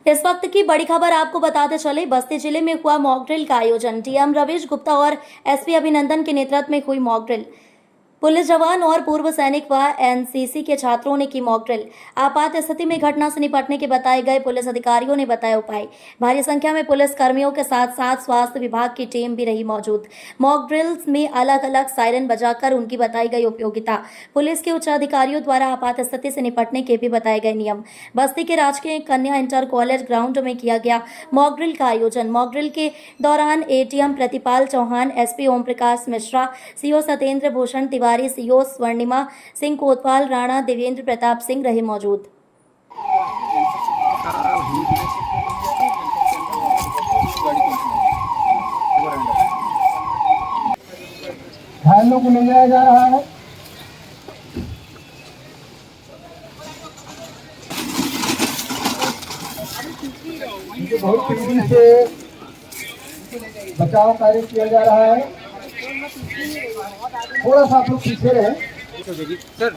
इस वक्त की बड़ी खबर आपको बताते चले, बस्ती जिले में हुआ मॉक ड्रिल का आयोजन। डीएम रवीश गुप्ता और एसपी अभिनंदन के नेतृत्व में हुई मॉक ड्रिल। पुलिस जवान और पूर्व सैनिक व एनसीसी के छात्रों ने की मॉक ड्रिल। आपात स्थिति में घटना से निपटने के बताए गए पुलिस अधिकारियों ने बताए उपाय। भारी संख्या में पुलिस कर्मियों के साथ साथ स्वास्थ्य विभाग की टीम भी रही मौजूद। मॉक ड्रिल्स में अलग अलग सायरन बजाकर उनकी बताई गई उपयोगिता। पुलिस के उच्च अधिकारियों द्वारा आपात स्थिति से निपटने के भी बताए गए नियम। बस्ती के राजकीय कन्या इंटर कॉलेज ग्राउंड में किया गया मॉक ड्रिल का आयोजन। मॉक ड्रिल के दौरान एटीएम प्रतिपाल Chauhan, SP Om Prakash Mishra, CO Satyendra Bhushan Tiwari, CO Swarnima Singh कोतवाल, राणा देवेंद्र प्रताप सिंह रहे मौजूद। घायलों को ले जाया जा रहा है। बहुत तेजी से बचाव कार्य किया जा रहा है। थोड़ा सा आप लोग पीछे रहे सर,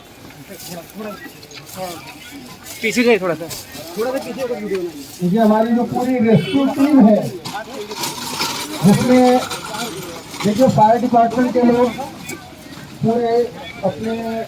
पीछे रहे थोड़ा सा पीछे। क्योंकि हमारी जो पूरी रेस्क्यू टीम है, जिसमें देखिए फायर डिपार्टमेंट के लोग पूरे अपने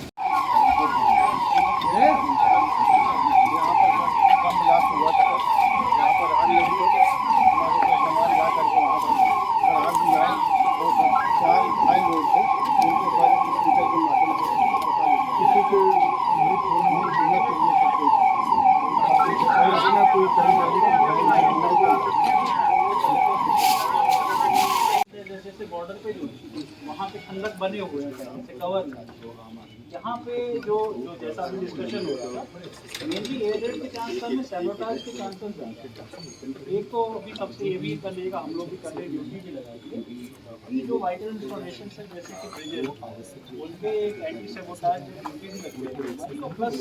जैसे बॉर्डर पे जो वहाँ पे खंडक बने हुए हैं जैसे कवर यहाँ पे जो जैसा अभी डिस्कशन हो रहा था, मेनली एयर रेड के चांस में सैबोटाज के चांसेस ज़्यादा। एक तो अभी सबसे ये भी कर लेगा, हम लोग भी कर ले, ड्यूटी भी लगाएंगे कि जो वाइटल इंस्टॉलेशन है जैसे कि ब्रिजेज उनके एक एंटी सैबोटाज ड्यूटी भी लगती है। तो प्लस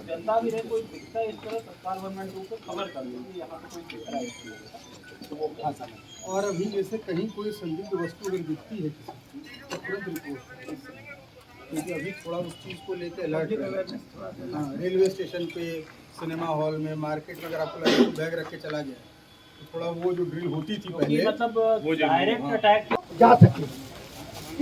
जनता भी रहे, कोई दिखता है इस तरह तत्काल गवर्नमेंट को खबर कर देंगे यहाँ पे कोई दिख रहा है तो वो कहाँ सा। और अभी जैसे कहीं कोई संदिग्ध वस्तु अगर दिखती है किसी तो तुरंत रिपोर्ट, क्योंकि अभी थोड़ा उस चीज़ को लेकर अलर्ट है। हाँ, रेलवे स्टेशन पे, सिनेमा हॉल में, मार्केट में अगर आपको लगे तो बैग रख के चला गया तो थोड़ा वो जो ड्रिल होती थी पहले मतलब डायरेक्ट अटैक जा सके।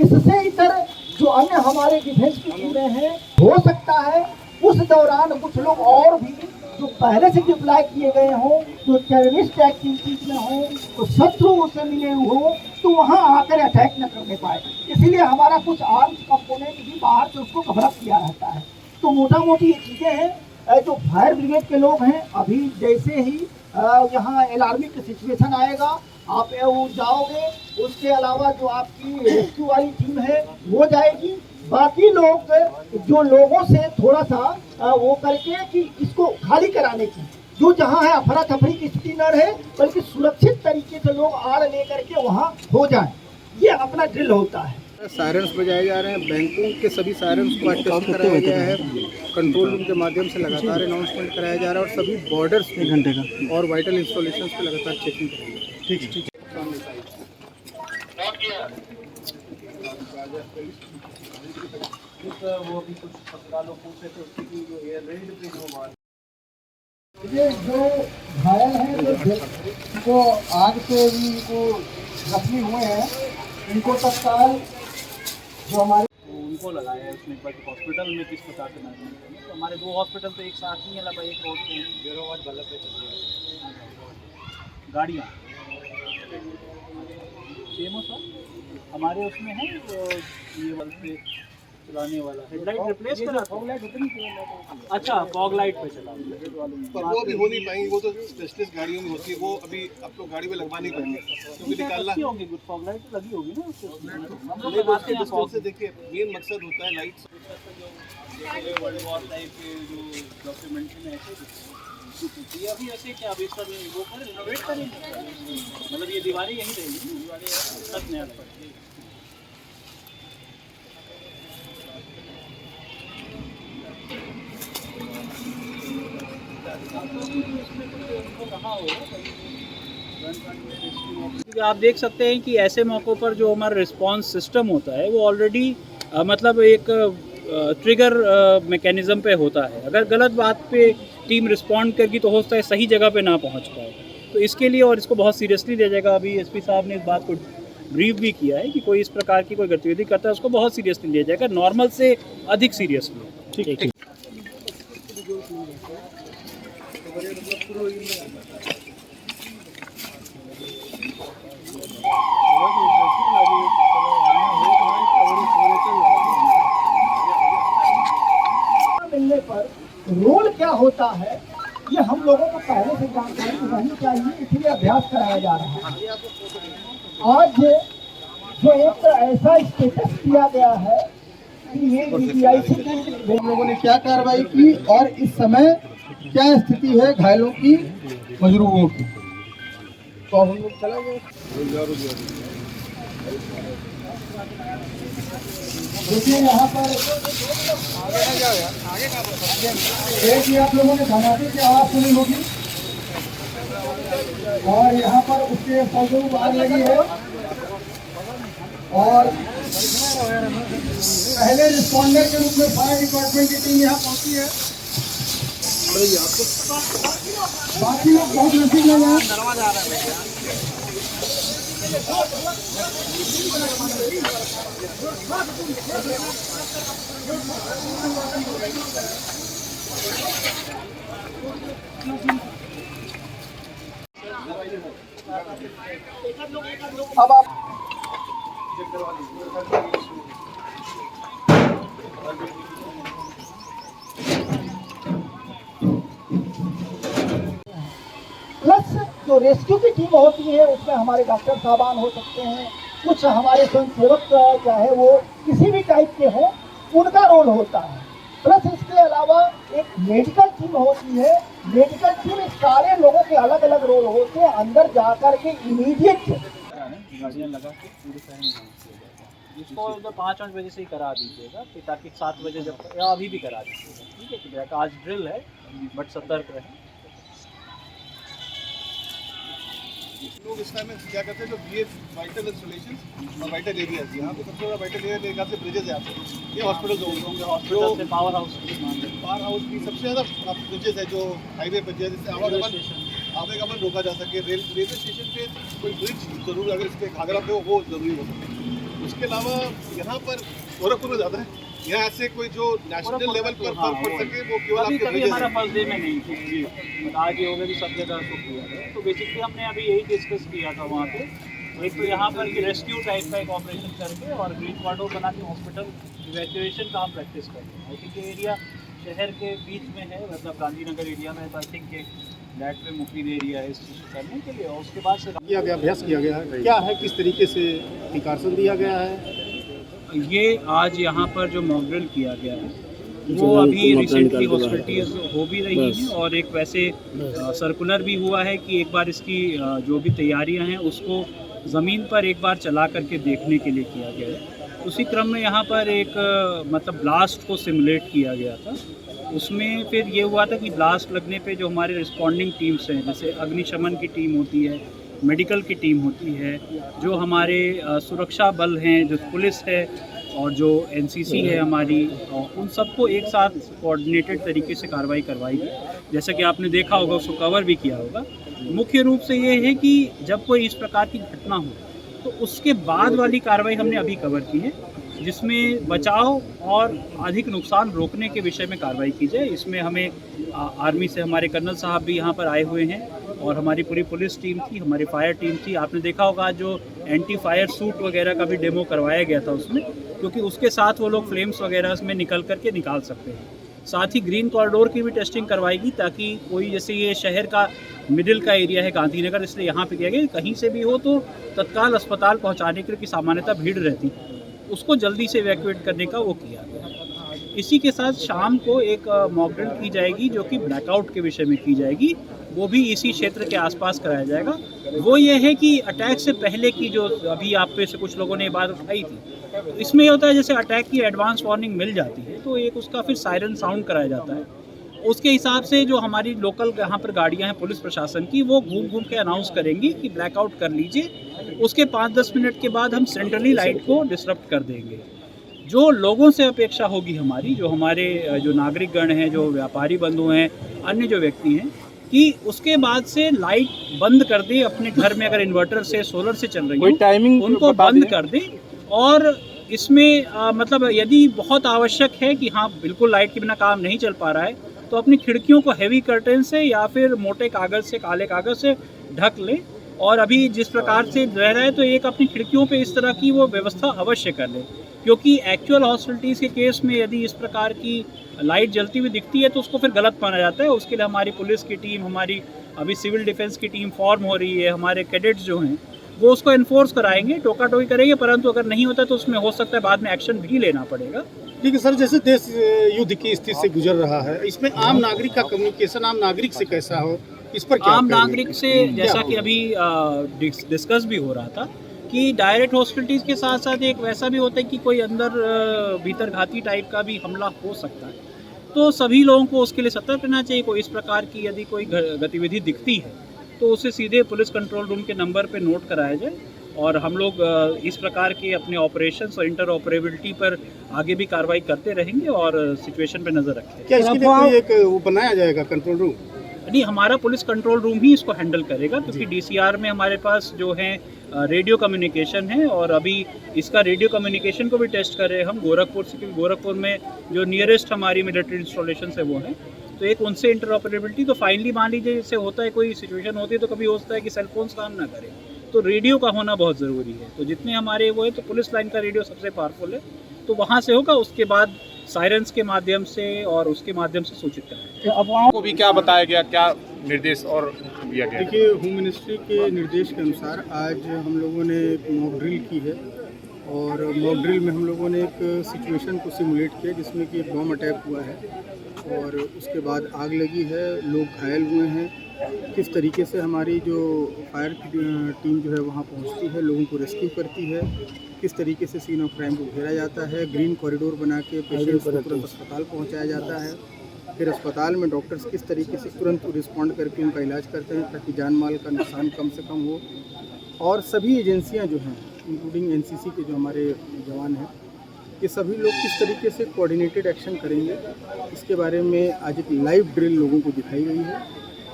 इससे इतर जो अन्य हमारे डिफेंस की टीमें हैं, हो सकता है उस दौरान कुछ लोग और भी जो पहले से डिप्लॉय किए गए हों, जो टेररिस्ट एक्टिविटीज में हों, तो शत्रुओं से मिले हों, तो वहाँ आकर अटैक न करने पाए। इसीलिए हमारा कुछ आर्म्स कंपोनेंट भी बाहर से उसको कवर अप किया रहता है। तो मोटा मोटी ये चीज़ें हैं। जो फायर ब्रिगेड के लोग हैं, अभी जैसे ही यहाँ अलार्मिंग की सिचुएशन आएगा आप जाओगे, उसके अलावा जो आपकी रेस्क्यू वाली टीम है वो जाएगी। बाकी लोग जो लोगों से थोड़ा सा वो करके कि इसको खाली कराने की, जो जहाँ है अफरा तफरी की स्थिति न रहे, बल्कि सुरक्षित तरीके से लोग आड़ लेकर के वहाँ हो जाए, ये अपना ड्रिल होता है। सायरन्स बजाए जा रहे हैं, बैंकों के सभी सायरन्स को टेस्ट कराया गया है, कंट्रोल रूम के माध्यम से लगातार अनाउंसमेंट कराया जा रहा है और सभी बॉर्डर्स 1 घंटे का और वाइटल इंस्टॉलेशन पे लगातार चेकिंग कराई। ठीक है। वो भी कुछ अस्पतालों पूछे थे उसकी जो एयर रेड पे जो ये जो घायल हैं, जो आग से इनको जख्मी हुए हैं, इनको तत्काल जो हमारे उनको लगाया है उसने बट हॉस्पिटल में किस प्रकार से मैनेजमेंट करेंगे। तो हमारे 2 हॉस्पिटल तो एक साथ ही है, लगा एक रोड पे 0 बल्लभ पे चल रही है गाड़ियाँ सेम सर हमारे उसमें है ये बल्ब पे चलाने वाला हेडलाइट रिप्लेस करा था। अच्छा, फॉग लाइट पे चला पर वो भी हो नहीं पाएंगी, वो तो स्पेशलिस्ट गाड़ियों में होती है, वो अभी आपको गाड़ी में लगवा नहीं पाएंगे क्योंकि निकालना होगी। गुड फॉग लाइट तो लगी होगी ना हम लोग से। देखिए मेन मकसद होता है लाइट्स जो वर्ल्ड वॉर टाइप के जो डॉक्यूमेंट्री में ऐसे ये अभी ऐसे क्या अभी सब वो कर रिनोवेट करेंगे, मतलब ये दीवारें यहीं रहेंगी, दीवारें सब नया पड़ेगी। आप देख सकते हैं कि ऐसे मौक़ों पर जो हमारा रिस्पांस सिस्टम होता है वो ऑलरेडी मतलब एक ट्रिगर मैकेनिज़्म पे होता है। अगर गलत बात पे टीम रिस्पॉन्ड करगी तो हो सकता है सही जगह पे ना पहुंच पाए। तो इसके लिए और इसको बहुत सीरियसली लिया जाएगा। अभी एसपी साहब ने इस बात को ब्रीफ भी किया है कि कोई इस प्रकार की कोई गतिविधि करता है उसको बहुत सीरियसली लिया जाएगा, नॉर्मल से अधिक सीरियसली। ठीक। मिलने पर रोल क्या होता है ये हम लोगों को पहले से जानकारी होनी चाहिए, इसलिए अभ्यास कराया जा रहा है। आज जो एक ऐसा स्टेटस किया गया है कि ये DDIC के लोगों ने क्या कार्रवाई की और इस समय क्या स्थिति है घायलों की, मजरूहों की, तो हम लोग चला गए। देखिए यहाँ पर एक ही आप लोगों ने धमाके की आवाज सुनी होगी और यहाँ पर उसके फलस्वरूप आग लगी है और पहले रिस्पॉन्डर के रूप में फायर डिपार्टमेंट की टीम यहाँ पहुंची है। बाकी लोग बहुत नजदीक लगे हैं। अब आप प्लस जो रेस्क्यू की टीम होती है उसमें हमारे डॉक्टर साहबान हो सकते हैं, कुछ हमारे स्वयंसेवक चाहे वो किसी भी टाइप के हों, उनका रोल होता है। प्लस इसके अलावा एक मेडिकल टीम होती है। मेडिकल टीम सारे लोगों के अलग अलग रोल होते हैं, अंदर जाकर के इमीडिएट गाड़ियाँ लगा के पूरे शहर में इसको जब 5-8 बजे से ही करा दीजिएगा फिर ताकि 7 बजे जब या अभी भी करा दीजिएगा। ठीक है, आज ड्रिल है बट सतर्क रहें। लोग इस टाइम में क्या करते हैं, जो बी वाइटल इंस्टॉलेशन और वाइटल एरियाज, यहाँ पे सबसे बड़ा वाइटल एरिया मेरे ख्याल से ब्रिजेज है। आपसे ये हॉस्पिटल होंगे, हॉस्पिटल से पावर हाउस की सबसे ज़्यादा ब्रिजेज है जो हाईवे पर, जिससे आवागमन रोका जा सके। रेलवे स्टेशन पे कोई ब्रिज जरूर, अगर इसके घाघरा पे हो वो जरूरी हो सकता है। उसके अलावा यहाँ पर गोरखपुर में ज़्यादा है, यहाँ ऐसे कोई जो नेशनल लेवल पर फर्क पड़ सके वो केवल आपके कभी हमारा फर्स्ट डे में नहीं थी, आज ये होगा कि सब जगह को किया है। तो बेसिकली हमने अभी यही डिस्कस किया था वहाँ पे, एक तो यहाँ पर कि रेस्क्यू टाइप का एक ऑपरेशन करके और ग्रीन कॉरिडोर बना के हॉस्पिटल इवैक्यूएशन का हम प्रैक्टिस करें। आई थिंक ये एरिया शहर के बीच में है, मतलब गांधीनगर एरिया में, तो आई थिंक दैट पे मुफीद एरिया है इस चीज़ करने के लिए। और उसके बाद से किया गया अभ्यास किया गया है, क्या है, किस तरीके से प्रिकॉशन दिया गया है? ये आज यहाँ पर जो मॉक ड्रिल किया गया है वो अभी रिसेंटली हॉस्पिटल्स हो भी रही हैं और एक वैसे सर्कुलर भी हुआ है कि एक बार इसकी जो भी तैयारियां हैं उसको ज़मीन पर एक बार चला करके देखने के लिए किया गया है। उसी क्रम में यहाँ पर एक मतलब ब्लास्ट को सिमुलेट किया गया था। उसमें फिर ये हुआ था कि ब्लास्ट लगने पे जो हमारे रिस्पॉन्डिंग टीम्स हैं, जैसे अग्निशमन की टीम होती है, मेडिकल की टीम होती है, जो हमारे सुरक्षा बल हैं, जो पुलिस है और जो एनसीसी है हमारी, उन सबको एक साथ कोऑर्डिनेटेड तरीके से कार्रवाई करवाई गई। जैसा कि आपने देखा होगा, उसको कवर भी किया होगा। मुख्य रूप से ये है कि जब कोई इस प्रकार की घटना हो तो उसके बाद वाली कार्रवाई हमने अभी कवर की है, जिसमें बचाव और अधिक नुकसान रोकने के विषय में कार्रवाई की जाए। इसमें हमें आर्मी से हमारे कर्नल साहब भी यहाँ पर आए हुए हैं और हमारी पूरी पुलिस टीम थी, हमारी फायर टीम थी। आपने देखा होगा जो एंटी फायर सूट वगैरह का भी डेमो करवाया गया था उसमें, क्योंकि उसके साथ वो लोग फ्लेम्स वगैरह में निकल करके निकाल सकते हैं। साथ ही ग्रीन कॉरिडोर की भी टेस्टिंग करवाएगी, ताकि कोई, जैसे ये शहर का मिडिल का एरिया है गांधीनगर, इसलिए यहाँ पे किया गया, कहीं से भी हो तो तत्काल अस्पताल पहुँचाने के लिए सामान्यतः भीड़ रहती है, उसको जल्दी से इवैक्यूएट करने का वो किया गया। इसी के साथ शाम को एक मॉक ड्रिल की जाएगी जो कि ब्लैकआउट के विषय में की जाएगी, वो भी इसी क्षेत्र के आसपास कराया जाएगा। वो ये है कि अटैक से पहले की जो अभी आप पे से कुछ लोगों ने ये बात उठाई थी, तो इसमें ये होता है जैसे अटैक की एडवांस वार्निंग मिल जाती है तो एक उसका फिर सायरन साउंड कराया जाता है। उसके हिसाब से जो हमारी लोकल यहाँ पर गाड़ियाँ हैं पुलिस प्रशासन की, वो घूम घूम के अनाउंस करेंगी कि ब्लैकआउट कर लीजिए। उसके 5-10 मिनट के बाद हम सेंट्रली लाइट को डिसरप्ट कर देंगे। जो लोगों से अपेक्षा होगी हमारी, जो हमारे जो नागरिकगण हैं, जो व्यापारी बंधु हैं, अन्य जो व्यक्ति हैं, कि उसके बाद से लाइट बंद कर दे अपने घर में, अगर इन्वर्टर से सोलर से चल रही है उनको बंद कर दे। और इसमें मतलब यदि बहुत आवश्यक है कि हाँ बिल्कुल लाइट के बिना काम नहीं चल पा रहा है, तो अपनी खिड़कियों को हैवी कर्टन से या फिर मोटे कागज़ से, काले कागज़ से ढक ले। और अभी जिस प्रकार से रह रहा है तो एक अपनी खिड़कियों पे इस तरह की वो व्यवस्था अवश्य कर ले, क्योंकि एक्चुअल हॉस्पिटलिटीज़ के केस में यदि इस प्रकार की लाइट जलती हुई दिखती है तो उसको फिर गलत माना जाता है। उसके लिए हमारी पुलिस की टीम, हमारी अभी सिविल डिफेंस की टीम फॉर्म हो रही है, हमारे कैडेट्स जो हैं वो उसको इन्फोर्स कराएंगे, टोका टोकी करेंगे, परंतु अगर नहीं होता तो उसमें हो सकता है बाद में एक्शन भी लेना पड़ेगा। ठीक है सर, जैसे देश युद्ध की स्थिति से गुजर रहा है, इसमें आम नागरिक का कम्युनिकेशन आम नागरिक से कैसा हो, इस पर क्या आम कहेंगे? नागरिक से जैसा कि अभी डिस्कस भी हो रहा था कि डायरेक्ट हॉस्पिटल्स के साथ साथ एक वैसा भी होता है कि कोई अंदर भीतर घाती टाइप का भी हमला हो सकता है, तो सभी लोगों को उसके लिए सतर्क रहना चाहिए। कोई इस प्रकार की यदि कोई गतिविधि दिखती है तो उसे सीधे पुलिस कंट्रोल रूम के नंबर पे नोट कराया जाए, और हम लोग इस प्रकार के अपने ऑपरेशंस और इंटर ऑपरेबिलिटी पर आगे भी कार्रवाई करते रहेंगे और सिचुएशन पे नज़र रखेंगे। क्या इसके लिए कोई एक वो बनाया जाएगा कंट्रोल रूम? नहीं, हमारा पुलिस कंट्रोल रूम ही इसको हैंडल करेगा, क्योंकि डीसीआर में हमारे पास जो है रेडियो कम्युनिकेशन है, और अभी इसका रेडियो कम्युनिकेशन को भी टेस्ट कर रहे हैं हम गोरखपुर से, क्योंकि गोरखपुर में जो नियरेस्ट हमारी मिलिट्री इंस्टॉलेशन है वो है, तो एक उनसे इंटरऑपरेबिलिटी। तो फाइनली मान लीजिए जैसे होता है, कोई सिचुएशन होती है तो कभी होता है कि सेलफोन्स काम ना करें, तो रेडियो का होना बहुत ज़रूरी है। तो जितने हमारे वो है, तो पुलिस लाइन का रेडियो सबसे पावरफुल है, तो वहाँ से होगा, उसके बाद सायरन्स के माध्यम से और उसके माध्यम से सूचित करें। अफवाहों को भी क्या बताया गया, क्या निर्देश और दिया गया? देखिए, होम मिनिस्ट्री के निर्देश के अनुसार आज हम लोगों ने एक मॉक ड्रिल की है, और मॉक ड्रिल में हम लोगों ने एक सिचुएशन को सिमुलेट किया जिसमें कि एक बम अटैक हुआ है, और उसके बाद आग लगी है, लोग घायल हुए हैं। किस तरीके से हमारी जो फायर टीम जो है वहाँ पहुँचती है, लोगों को रेस्क्यू करती है, किस तरीके से सीन ऑफ क्राइम को घेरा जाता है, ग्रीन कॉरिडोर बना के पेशेंट्स को तुरंत अस्पताल पहुँचाया जाता है, फिर अस्पताल में डॉक्टर्स किस तरीके से तुरंत रिस्पॉन्ड करके उनका इलाज करते हैं ताकि जान माल का नुकसान कम से कम हो। और सभी एजेंसियां जो हैं, इंक्लूडिंग एनसीसी के जो हमारे जवान हैं, ये सभी लोग किस तरीके से कोऑर्डिनेटेड एक्शन करेंगे, इसके बारे में आज एक लाइव ड्रिल लोगों को दिखाई गई है।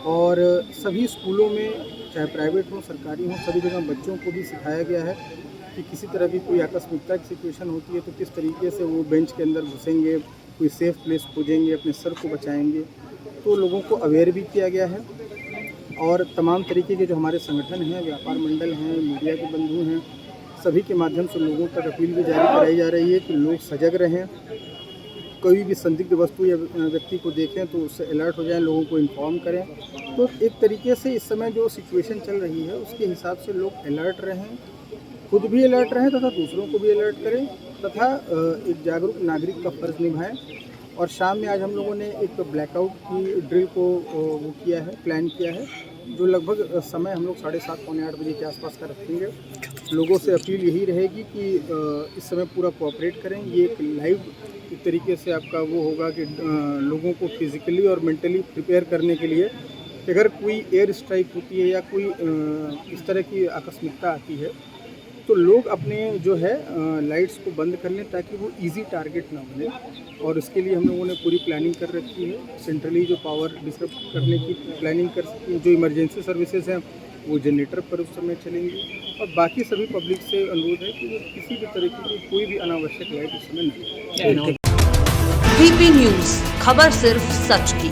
और सभी स्कूलों में, चाहे प्राइवेट हो सरकारी हो, सभी जगह बच्चों को भी सिखाया गया है कि किसी तरह की कोई आकस्मिकता की सिचुएशन होती है तो किस तरीके से वो बेंच के अंदर घुसेंगे, कोई सेफ प्लेस खोजेंगे, अपने सर को बचाएंगे। तो लोगों को अवेयर भी किया गया है, और तमाम तरीके के जो हमारे संगठन हैं, व्यापार मंडल हैं, मीडिया के बंधु हैं, सभी के माध्यम से लोगों तक अपील भी जारी कराई जा रही है कि लोग सजग रहें, कोई भी संदिग्ध वस्तु या व्यक्ति को देखें तो उससे अलर्ट हो जाएं, लोगों को इन्फॉर्म करें। तो एक तरीके से इस समय जो सिचुएशन चल रही है उसके हिसाब से लोग अलर्ट रहें, खुद भी अलर्ट रहें तथा दूसरों को भी अलर्ट करें, तथा एक जागरूक नागरिक का फर्ज निभाएं। और शाम में आज हम लोगों ने एक ब्लैकआउट की ड्रिल को वो किया है, प्लान किया है, जो लगभग समय हम लोग 7:30 पौने 8 बजे के आसपास का रखेंगे। लोगों से अपील यही रहेगी कि इस समय पूरा कोऑपरेट करें। ये एक लाइव एक तरीके से आपका वो होगा कि लोगों को फिज़िकली और मेंटली प्रिपेयर करने के लिए कि अगर कोई एयर स्ट्राइक होती है या कोई इस तरह की आकस्मिकता आती है तो लोग अपने जो है लाइट्स को बंद कर लें ताकि वो इजी टारगेट ना बने। और इसके लिए हम लोगों ने पूरी प्लानिंग कर रखी है। सेंट्रली जो पावर डिस्टर्ब करने की प्लानिंग कर सकती है, जो इमरजेंसी सर्विसेज हैं वो जनरेटर पर उस समय चलेंगी। और बाकी सभी पब्लिक से अनुरोध है कि वो किसी भी तरीके की कोई भी अनावश्यक लाइट उस समय नहीं। वीपी न्यूज़, खबर सिर्फ सच की।